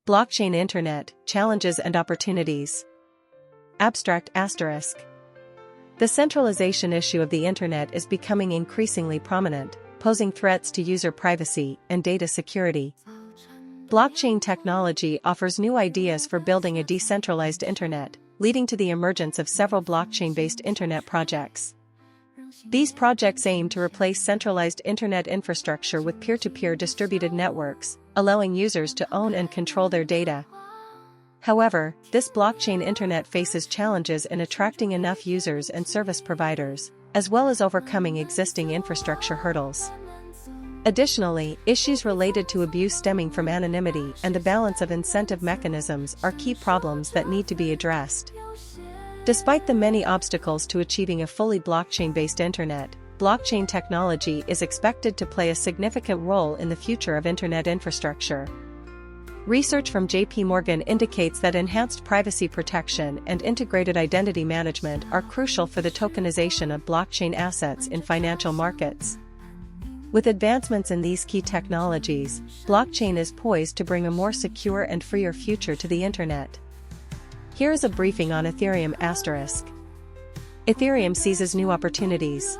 Blockchain Internet, Challenges and Opportunities. Abstract asterisk. The centralization issue of the Internet is becoming increasingly prominent, posing threats to user privacy and data security. Blockchain technology offers new ideas for building a decentralized Internet, leading to the emergence of several blockchain-based Internet projects. These projects aim to replace centralized Internet infrastructure with peer-to-peer distributed networks, allowing users to own and control their data. However, this blockchain Internet faces challenges in attracting enough users and service providers, as well as overcoming existing infrastructure hurdles. Additionally, issues related to abuse stemming from anonymity and the balance of incentive mechanisms are key problems that need to be addressed. Despite the many obstacles to achieving a fully blockchain-based Internet, blockchain technology is expected to play a significant role in the future of Internet infrastructure. Research from JPMorgan indicates that enhanced privacy protection and integrated identity management are crucial for the tokenization of blockchain assets in financial markets. With advancements in these key technologies, blockchain is poised to bring a more secure and freer future to the Internet. Here is a briefing on Ethereum *. Ethereum seizes new opportunities.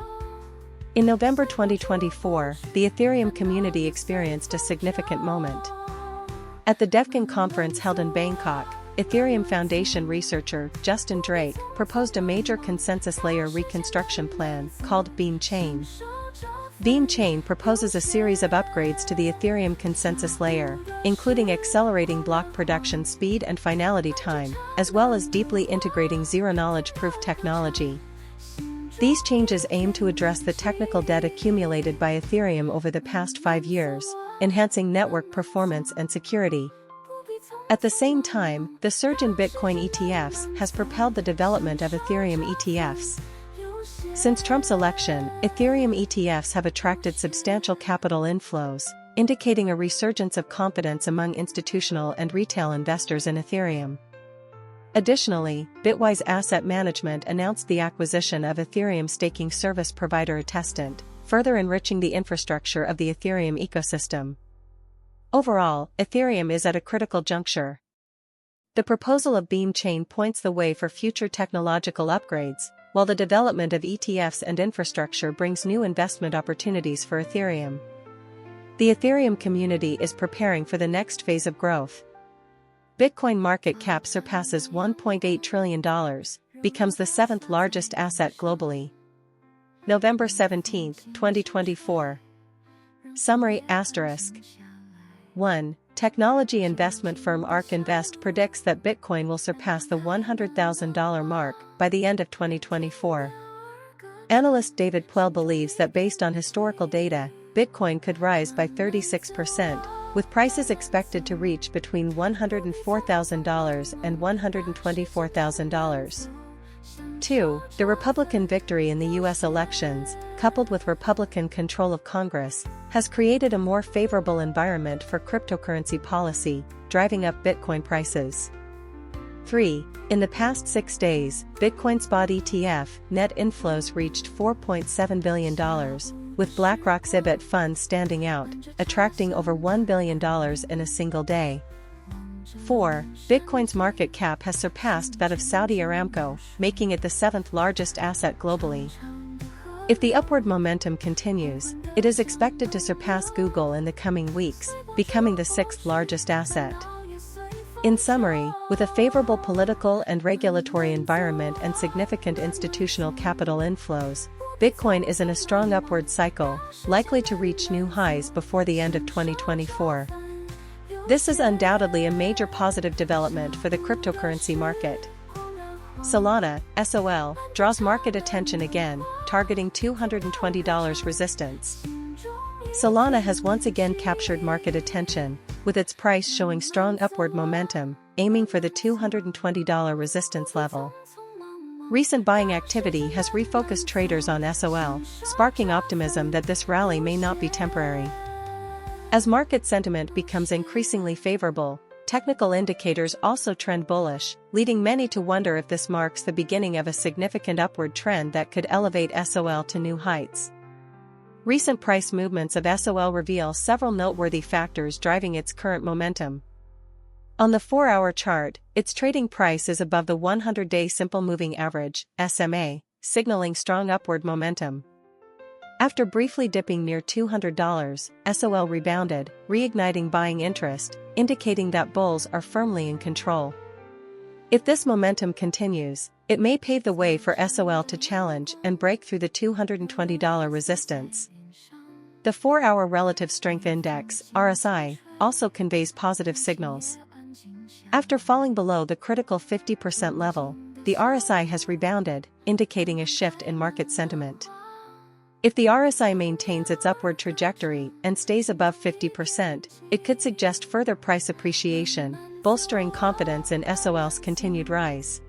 In November 2024, the Ethereum community experienced a significant moment. At the DevCon conference held in Bangkok, Ethereum Foundation researcher Justin Drake proposed a major consensus layer reconstruction plan called Beam Chain. Beam Chain proposes a series of upgrades to the Ethereum consensus layer, including accelerating block production speed and finality time, as well as deeply integrating zero-knowledge proof technology. These changes aim to address the technical debt accumulated by Ethereum over the past 5 years, enhancing network performance and security. At the same time, the surge in Bitcoin ETFs has propelled the development of Ethereum ETFs. Since Trump's election, Ethereum ETFs have attracted substantial capital inflows, indicating a resurgence of confidence among institutional and retail investors in Ethereum. Additionally, Bitwise Asset Management announced the acquisition of Ethereum staking service provider Attestant, further enriching the infrastructure of the Ethereum ecosystem. Overall, Ethereum is at a critical juncture. The proposal of Beam Chain points the way for future technological upgrades, while the development of ETFs and infrastructure brings new investment opportunities for Ethereum. The Ethereum community is preparing for the next phase of growth. Bitcoin market cap surpasses $1.8 trillion, becomes the 7th largest asset globally. November 17, 2024. Summary *. 1. Technology investment firm ARK Invest predicts that Bitcoin will surpass the $100,000 mark by the end of 2024. Analyst David Puel believes that based on historical data, Bitcoin could rise by 36%, with prices expected to reach between $104,000 and $124,000. 2. The Republican victory in the U.S. elections, coupled with Republican control of Congress, has created a more favorable environment for cryptocurrency policy, driving up Bitcoin prices. 3. In the past 6 days, Bitcoin spot ETF net inflows reached $4.7 billion, with BlackRock's IBIT fund standing out, attracting over $1 billion in a single day. 4. Bitcoin's market cap has surpassed that of Saudi Aramco, making it the 7th largest asset globally. If the upward momentum continues, it is expected to surpass Google in the coming weeks, becoming the 6th largest asset. In summary, with a favorable political and regulatory environment and significant institutional capital inflows, Bitcoin is in a strong upward cycle, likely to reach new highs before the end of 2024. This is undoubtedly a major positive development for the cryptocurrency market. Solana, SOL, draws market attention again, targeting $220 resistance. Solana has once again captured market attention, with its price showing strong upward momentum, aiming for the $220 resistance level. Recent buying activity has refocused traders on SOL, sparking optimism that this rally may not be temporary. As market sentiment becomes increasingly favorable, technical indicators also trend bullish, leading many to wonder if this marks the beginning of a significant upward trend that could elevate SOL to new heights. Recent price movements of SOL reveal several noteworthy factors driving its current momentum. On the 4-hour chart, its trading price is above the 100-day simple moving average, SMA, signaling strong upward momentum. After briefly dipping near $200, SOL rebounded, reigniting buying interest, indicating that bulls are firmly in control. If this momentum continues, it may pave the way for SOL to challenge and break through the $220 resistance. The 4-hour Relative Strength Index, RSI, also conveys positive signals. After falling below the critical 50% level, the RSI has rebounded, indicating a shift in market sentiment. If the RSI maintains its upward trajectory and stays above 50%, it could suggest further price appreciation, bolstering confidence in SOL's continued rise.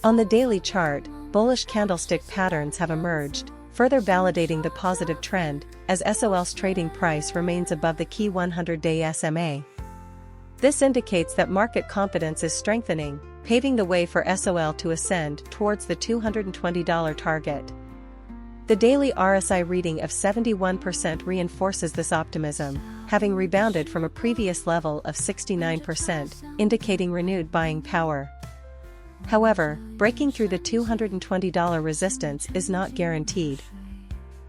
On the daily chart, bullish candlestick patterns have emerged, further validating the positive trend, as SOL's trading price remains above the key 100-day SMA. This indicates that market confidence is strengthening, paving the way for SOL to ascend towards the $220 target. The daily RSI reading of 71% reinforces this optimism, having rebounded from a previous level of 69%, indicating renewed buying power. However, breaking through the $220 resistance is not guaranteed.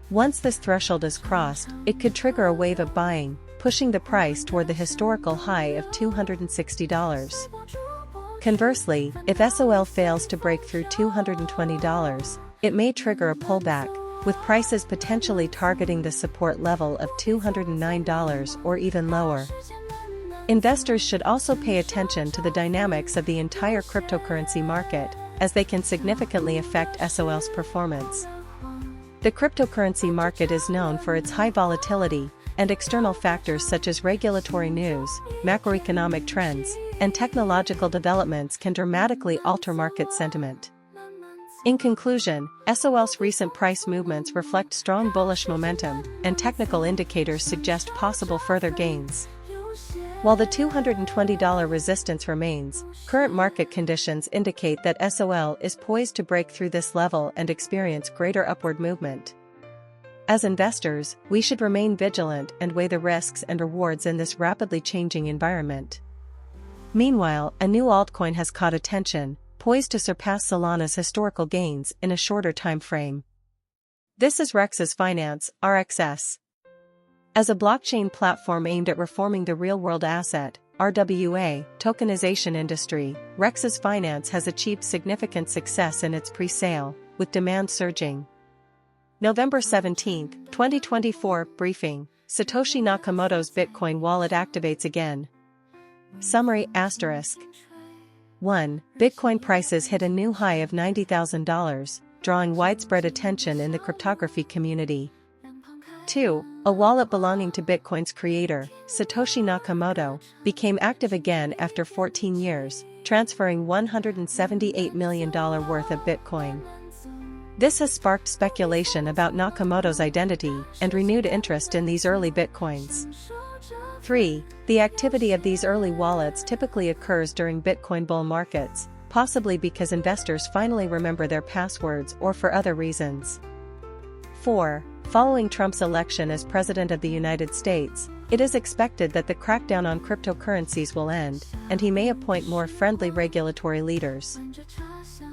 Once this threshold is crossed, it could trigger a wave of buying, pushing the price toward the historical high of $260. Conversely, if SOL fails to break through $220, it may trigger a pullback, with prices potentially targeting the support level of $209 or even lower. Investors should also pay attention to the dynamics of the entire cryptocurrency market, as they can significantly affect SOL's performance. The cryptocurrency market is known for its high volatility, and external factors such as regulatory news, macroeconomic trends, and technological developments can dramatically alter market sentiment. In conclusion, SOL's recent price movements reflect strong bullish momentum, and technical indicators suggest possible further gains. While the $220 resistance remains, current market conditions indicate that SOL is poised to break through this level and experience greater upward movement. As investors, we should remain vigilant and weigh the risks and rewards in this rapidly changing environment. Meanwhile, a new altcoin has caught attention, poised to surpass Solana's historical gains in a shorter time frame. This is Rex's Finance, RXS. As a blockchain platform aimed at reforming the real-world asset, RWA, tokenization industry, Rex's Finance has achieved significant success in its pre-sale, with demand surging. November 17, 2024 briefing, Satoshi Nakamoto's Bitcoin wallet activates again. Summary *. 1. Bitcoin prices hit a new high of $90,000, drawing widespread attention in the cryptography community. 2. A wallet belonging to Bitcoin's creator, Satoshi Nakamoto, became active again after 14 years, transferring $178 million worth of Bitcoin. This has sparked speculation about Nakamoto's identity and renewed interest in these early Bitcoins. 3. The activity of these early wallets typically occurs during Bitcoin bull markets, possibly because investors finally remember their passwords or for other reasons. 4. Following Trump's election as President of the United States, it is expected that the crackdown on cryptocurrencies will end, and he may appoint more friendly regulatory leaders.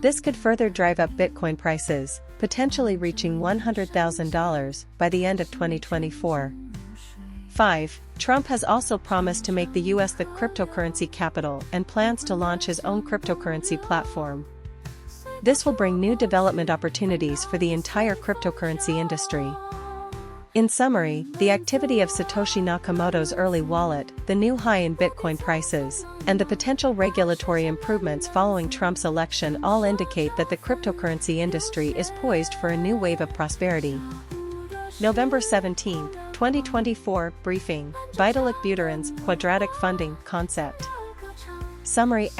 This could further drive up Bitcoin prices, potentially reaching $100,000 by the end of 2024. 5. Trump has also promised to make the U.S. the cryptocurrency capital and plans to launch his own cryptocurrency platform. This will bring new development opportunities for the entire cryptocurrency industry. In summary, the activity of Satoshi Nakamoto's early wallet, the new high in Bitcoin prices, and the potential regulatory improvements following Trump's election all indicate that the cryptocurrency industry is poised for a new wave of prosperity. November 17, 2024 briefing, Vitalik Buterin's quadratic funding concept. Summary *.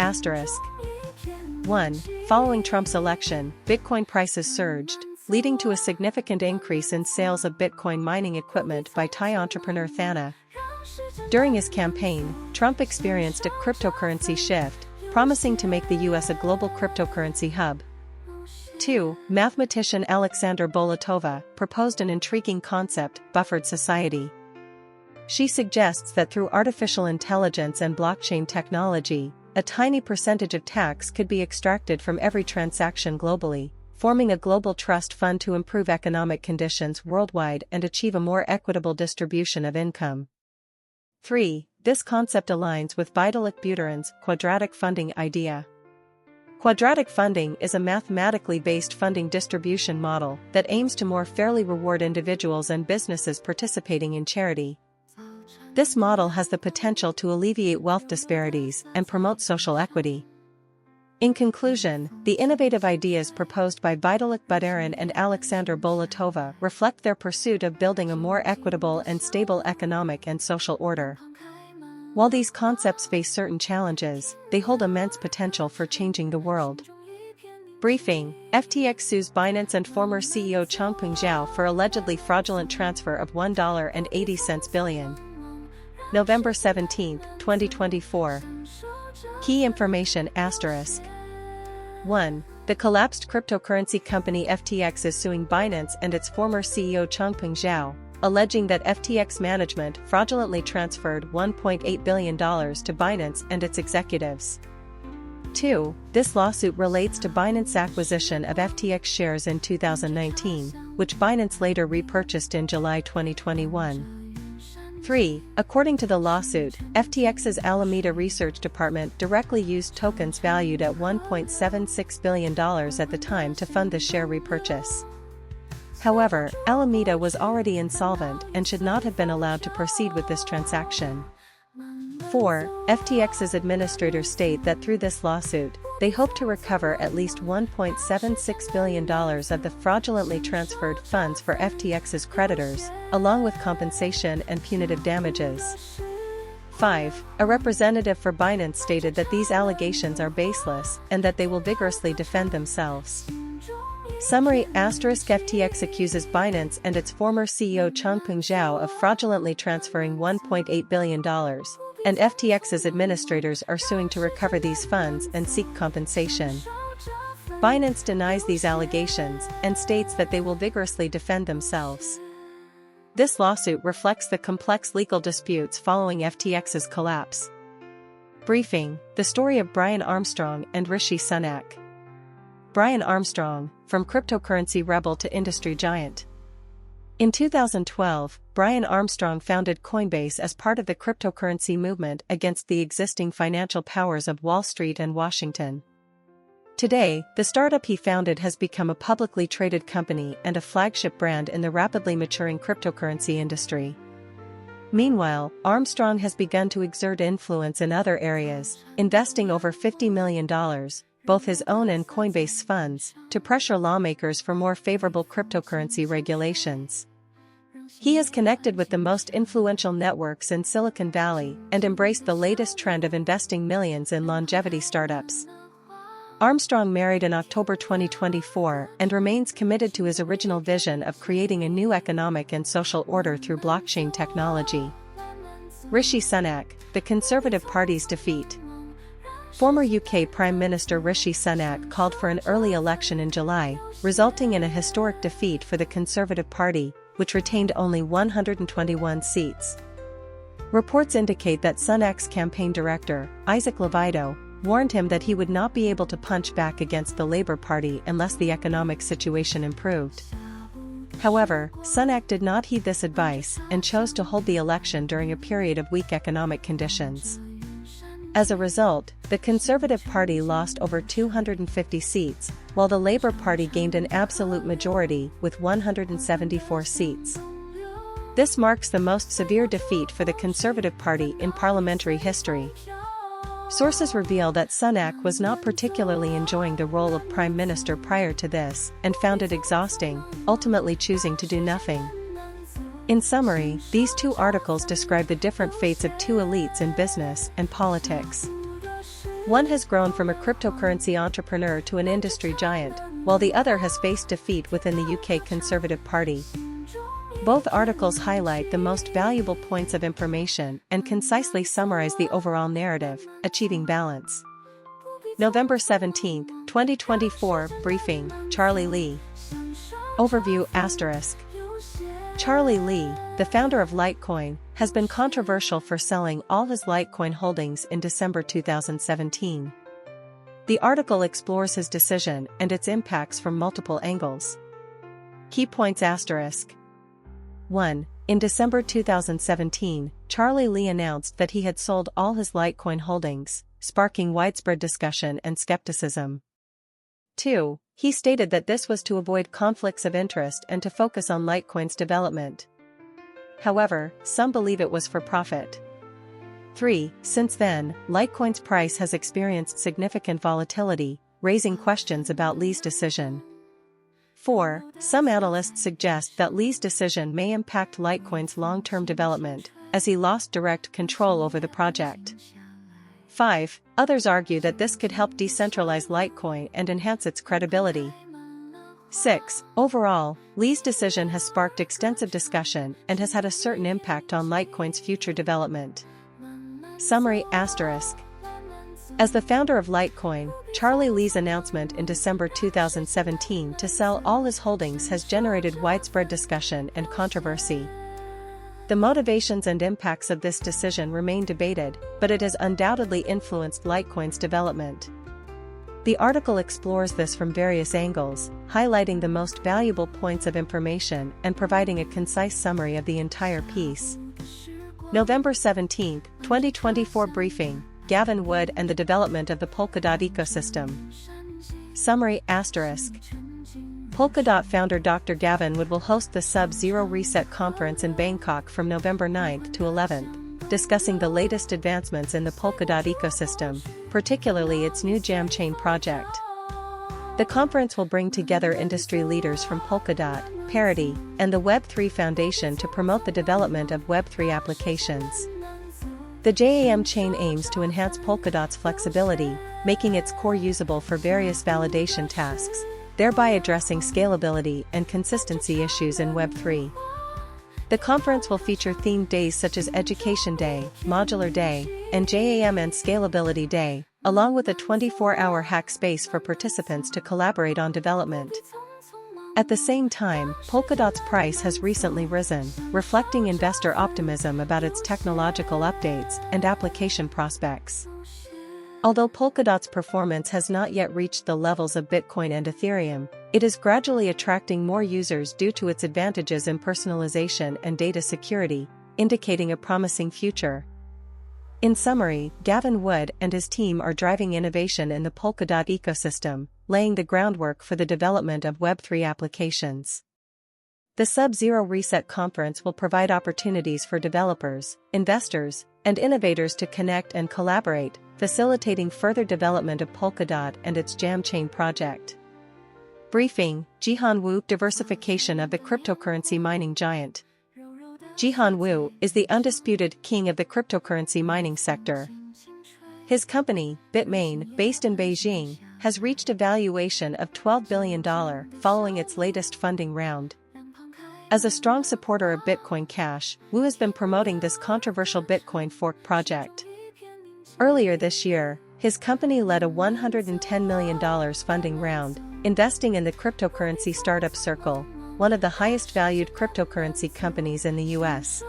1. Following Trump's election, Bitcoin prices surged, leading to a significant increase in sales of Bitcoin mining equipment by Thai entrepreneur Thana. During his campaign, Trump experienced a cryptocurrency shift, promising to make the U.S. a global cryptocurrency hub. 2. Mathematician Alexandra Bolotova proposed an intriguing concept, buffered society. She suggests that through artificial intelligence and blockchain technology, a tiny percentage of tax could be extracted from every transaction globally, forming a global trust fund to improve economic conditions worldwide and achieve a more equitable distribution of income. 3. This concept aligns with Vitalik Buterin's quadratic funding idea. Quadratic funding is a mathematically based funding distribution model that aims to more fairly reward individuals and businesses participating in charity. This model has the potential to alleviate wealth disparities and promote social equity. In conclusion, the innovative ideas proposed by Vitalik Buterin and Alexandra Bolatova reflect their pursuit of building a more equitable and stable economic and social order. While these concepts face certain challenges, they hold immense potential for changing the world. Briefing: FTX sues Binance and former CEO Changpeng Zhao for allegedly fraudulent transfer of $1.80 billion. November 17, 2024. Key information *. 1. The collapsed cryptocurrency company FTX is suing Binance and its former CEO Changpeng Zhao, alleging that FTX management fraudulently transferred $1.8 billion to Binance and its executives. 2. This lawsuit relates to Binance's acquisition of FTX shares in 2019, which Binance later repurchased in July 2021. 3. According to the lawsuit, FTX's Alameda Research Department directly used tokens valued at $1.76 billion at the time to fund the share repurchase. However, Alameda was already insolvent and should not have been allowed to proceed with this transaction. 4. FTX's administrators state that through this lawsuit, they hope to recover at least $1.76 billion of the fraudulently transferred funds for FTX's creditors, along with compensation and punitive damages. 5. A representative for Binance stated that these allegations are baseless and that they will vigorously defend themselves. Summary *. FTX accuses Binance and its former CEO Changpeng Zhao of fraudulently transferring $1.8 billion, and FTX's administrators are suing to recover these funds and seek compensation. Binance denies these allegations and states that they will vigorously defend themselves. This lawsuit reflects the complex legal disputes following FTX's collapse. Briefing: the story of Brian Armstrong and Rishi Sunak. Brian Armstrong, from cryptocurrency rebel to industry giant. In 2012, Brian Armstrong founded Coinbase as part of the cryptocurrency movement against the existing financial powers of Wall Street and Washington. Today, the startup he founded has become a publicly traded company and a flagship brand in the rapidly maturing cryptocurrency industry. Meanwhile, Armstrong has begun to exert influence in other areas, investing over $50 million, both his own and Coinbase funds, to pressure lawmakers for more favorable cryptocurrency regulations. He has connected with the most influential networks in Silicon Valley and embraced the latest trend of investing millions in longevity startups. Armstrong married in October 2024 and remains committed to his original vision of creating a new economic and social order through blockchain technology. Rishi Sunak, the Conservative Party's defeat. Former UK Prime Minister Rishi Sunak called for an early election in July, resulting in a historic defeat for the Conservative Party, which retained only 121 seats. Reports indicate that Sunak's campaign director, Isaac Levito, warned him that he would not be able to punch back against the Labour Party unless the economic situation improved. However, Sunak did not heed this advice and chose to hold the election during a period of weak economic conditions. As a result, the Conservative Party lost over 250 seats, while the Labour Party gained an absolute majority with 174 seats. This marks the most severe defeat for the Conservative Party in parliamentary history. Sources reveal that Sunak was not particularly enjoying the role of Prime Minister prior to this and found it exhausting, ultimately choosing to do nothing. In summary, these two articles describe the different fates of two elites in business and politics. One has grown from a cryptocurrency entrepreneur to an industry giant, while the other has faced defeat within the UK Conservative Party. Both articles highlight the most valuable points of information and concisely summarize the overall narrative, achieving balance. November 17, 2024, Briefing, Charlie Lee. Overview *. Charlie Lee, the founder of Litecoin, has been controversial for selling all his Litecoin holdings in December 2017. The article explores his decision and its impacts from multiple angles. Key points *. 1. In December 2017, Charlie Lee announced that he had sold all his Litecoin holdings, sparking widespread discussion and skepticism. 2. He stated that this was to avoid conflicts of interest and to focus on Litecoin's development. However, some believe it was for profit. 3. Since then, Litecoin's price has experienced significant volatility, raising questions about Lee's decision. 4. Some analysts suggest that Lee's decision may impact Litecoin's long-term development, as he lost direct control over the project. 5. Others argue that this could help decentralize Litecoin and enhance its credibility. 6. Overall, Lee's decision has sparked extensive discussion and has had a certain impact on Litecoin's future development. Summary *. As the founder of Litecoin, Charlie Lee's announcement in December 2017 to sell all his holdings has generated widespread discussion and controversy. The motivations and impacts of this decision remain debated, but it has undoubtedly influenced Litecoin's development. The article explores this from various angles, highlighting the most valuable points of information and providing a concise summary of the entire piece. November 17, 2024 briefing, Gavin Wood and the development of the Polkadot ecosystem. Summary *. Polkadot founder Dr. Gavin Wood will host the Sub-Zero Reset Conference in Bangkok from November 9 to 11, discussing the latest advancements in the Polkadot ecosystem, particularly its new Jam Chain project. The conference will bring together industry leaders from Polkadot, Parity, and the Web3 Foundation to promote the development of Web3 applications. The JAM chain aims to enhance Polkadot's flexibility, making its core usable for various validation tasks, thereby addressing scalability and consistency issues in Web3. The conference will feature themed days such as Education Day, Modular Day, and JAM and Scalability Day, along with a 24-hour hack space for participants to collaborate on development. At the same time, Polkadot's price has recently risen, reflecting investor optimism about its technological updates and application prospects. Although Polkadot's performance has not yet reached the levels of Bitcoin and Ethereum, it is gradually attracting more users due to its advantages in personalization and data security, indicating a promising future. In summary, Gavin Wood and his team are driving innovation in the Polkadot ecosystem, laying the groundwork for the development of Web3 applications. The Sub-Zero Reset Conference will provide opportunities for developers, investors, and innovators to connect and collaborate, facilitating further development of Polkadot and its Jam Chain project. Briefing, Jihan Wu, diversification of the cryptocurrency mining giant. Jihan Wu is the undisputed king of the cryptocurrency mining sector. His company, Bitmain, based in Beijing, has reached a valuation of $12 billion following its latest funding round. As a strong supporter of Bitcoin Cash, Wu has been promoting this controversial Bitcoin fork project. Earlier this year, his company led a $110 million funding round, investing in the cryptocurrency startup Circle, one of the highest valued cryptocurrency companies in the US.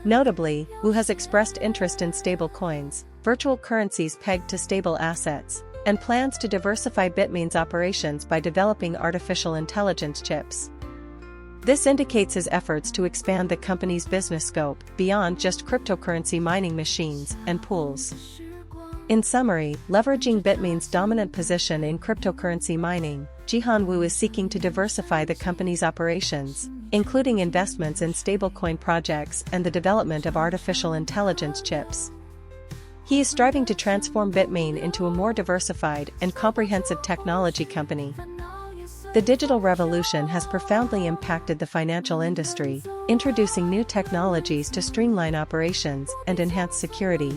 Notably, Wu has expressed interest in stablecoins, virtual currencies pegged to stable assets, and plans to diversify Bitmain's operations by developing artificial intelligence chips. This indicates his efforts to expand the company's business scope beyond just cryptocurrency mining machines and pools. In summary, leveraging Bitmain's dominant position in cryptocurrency mining, Jihan Wu is seeking to diversify the company's operations, including investments in stablecoin projects and the development of artificial intelligence chips. He is striving to transform Bitmain into a more diversified and comprehensive technology company. The digital revolution has profoundly impacted the financial industry, introducing new technologies to streamline operations and enhance security.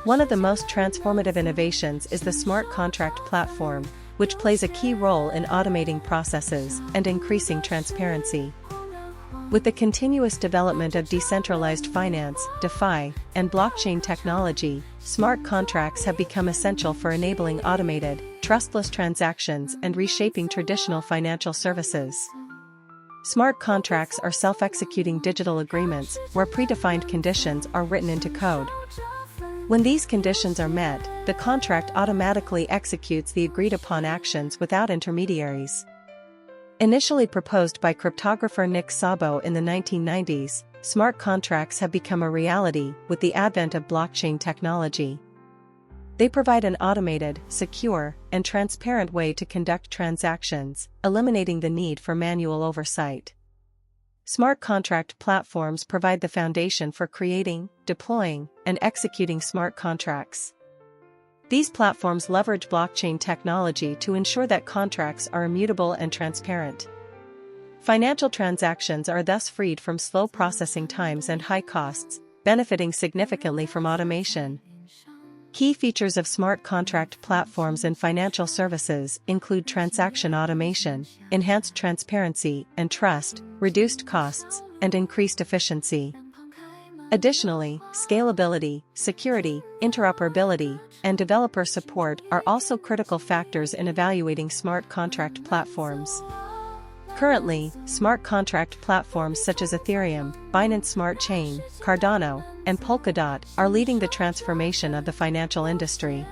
One of the most transformative innovations is the smart contract platform, which plays a key role in automating processes and increasing transparency. With the continuous development of decentralized finance, DeFi, and blockchain technology, smart contracts have become essential for enabling automated, trustless transactions and reshaping traditional financial services. Smart contracts are self-executing digital agreements where predefined conditions are written into code. When these conditions are met, the contract automatically executes the agreed-upon actions without intermediaries. Initially proposed by cryptographer Nick Szabo in the 1990s, smart contracts have become a reality with the advent of blockchain technology. They provide an automated, secure, and transparent way to conduct transactions, eliminating the need for manual oversight. Smart contract platforms provide the foundation for creating, deploying, and executing smart contracts. These platforms leverage blockchain technology to ensure that contracts are immutable and transparent. Financial transactions are thus freed from slow processing times and high costs, benefiting significantly from automation. Key features of smart contract platforms in financial services include transaction automation, enhanced transparency and trust, reduced costs, and increased efficiency. Additionally, scalability, security, interoperability, and developer support are also critical factors in evaluating smart contract platforms. Currently, smart contract platforms such as Ethereum, Binance Smart Chain, Cardano, and Polkadot are leading the transformation of the financial industry.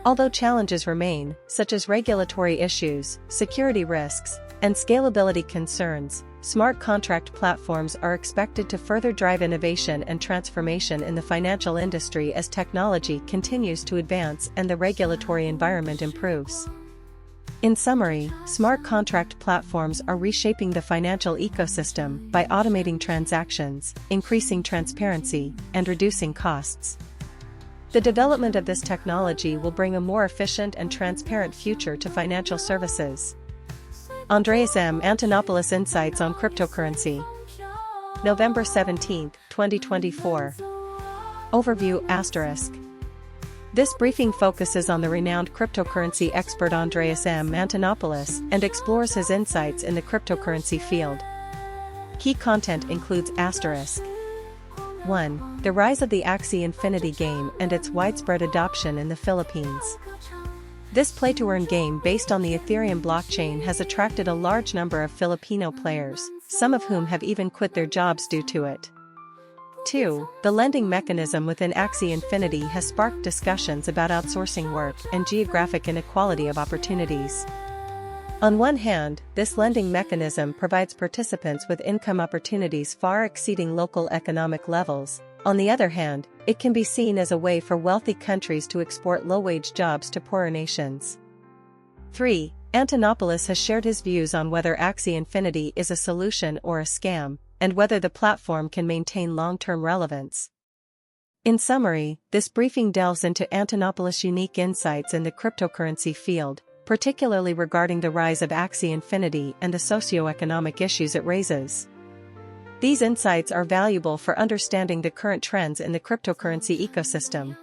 Although challenges remain, such as regulatory issues, security risks, and scalability concerns, smart contract platforms are expected to further drive innovation and transformation in the financial industry as technology continues to advance and the regulatory environment improves. In summary, smart contract platforms are reshaping the financial ecosystem by automating transactions, increasing transparency, and reducing costs. The development of this technology will bring a more efficient and transparent future to financial services. Andreas M. Antonopoulos Insights on Cryptocurrency. November 17, 2024. Overview***. This briefing focuses on the renowned cryptocurrency expert Andreas M. Antonopoulos and explores his insights in the cryptocurrency field. Key content includes ***. 1. The rise of the Axie Infinity game and its widespread adoption in the Philippines. This play-to-earn game based on the Ethereum blockchain has attracted a large number of Filipino players, some of whom have even quit their jobs due to it. 2. The lending mechanism within Axie Infinity has sparked discussions about outsourcing work and geographic inequality of opportunities. On one hand, this lending mechanism provides participants with income opportunities far exceeding local economic levels. On the other hand, it can be seen as a way for wealthy countries to export low-wage jobs to poorer nations. 3. Antonopoulos has shared his views on whether Axie Infinity is a solution or a scam, and whether the platform can maintain long-term relevance. In summary, this briefing delves into Antonopoulos' unique insights in the cryptocurrency field, particularly regarding the rise of Axie Infinity and the socio-economic issues it raises. These insights are valuable for understanding the current trends in the cryptocurrency ecosystem.